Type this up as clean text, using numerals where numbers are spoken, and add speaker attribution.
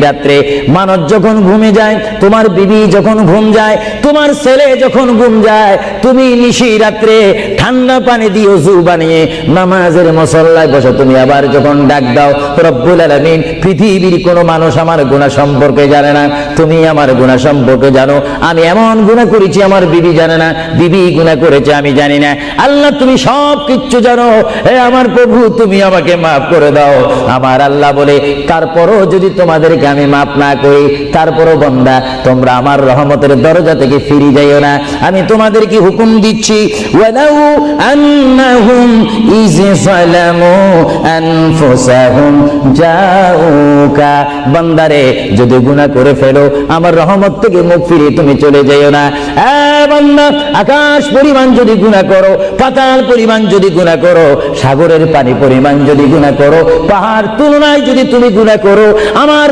Speaker 1: রাত্রে মানুষ যখন ঘুমে যায়, তোমার বিবি যখন ঘুম যায়, তোমার ছেলে যখন ঘুম যায়, তুমি নিশি রাত্রে ঠান্ডা পানি দিয়ে ওযু বানিয়ে নামাজের মুসল্লায় বসো। তুমি আবার যখন ডাক দাও রব্বুল আলামিন, পৃথিবীর কোনো মানুষ আমার গুনাহ সম্পর্কে জানে না, তুমি আমার গুনাহ সম্পর্কে জানো। আমি এমন গুনাহ করেছি আমার বিবি জানে না, বিবি গুনাহ করেছে আমি জানি না। আল্লাহ তুমি সব কিচ্ছু জানো, হে আমার প্রভু তুমি আমাকে মাফ করে দাও। আমার আল্লাহ বলে, তারপরও যদি তোমাদেরকে আমি মাফ না করি, তারপরও বান্দা তোমরা আমার রহমতের দরজা থেকে ফিরে যাইও না। আমি তোমাদেরকে হুকুম দিচ্ছি, ওয়ালাউ আন্নাহুম ইয যালামু আনফুসাহুম জাউকা, বান্দারে যদি গুনাহ করে ফেলো আমার রহমত থেকে মুখ ফিরিয়ে তুমি চলে যাইও না। বান্দা, আকাশ পরিমাণ যদি গুনাহ করো, পাতাল পরিমাণ যদি গুনাহ করো, সাগরের পানি পরিমাণ যদি গুনাহ করো, পাহাড় তুলনায় যদি তুমি গুনাহ করো, আমার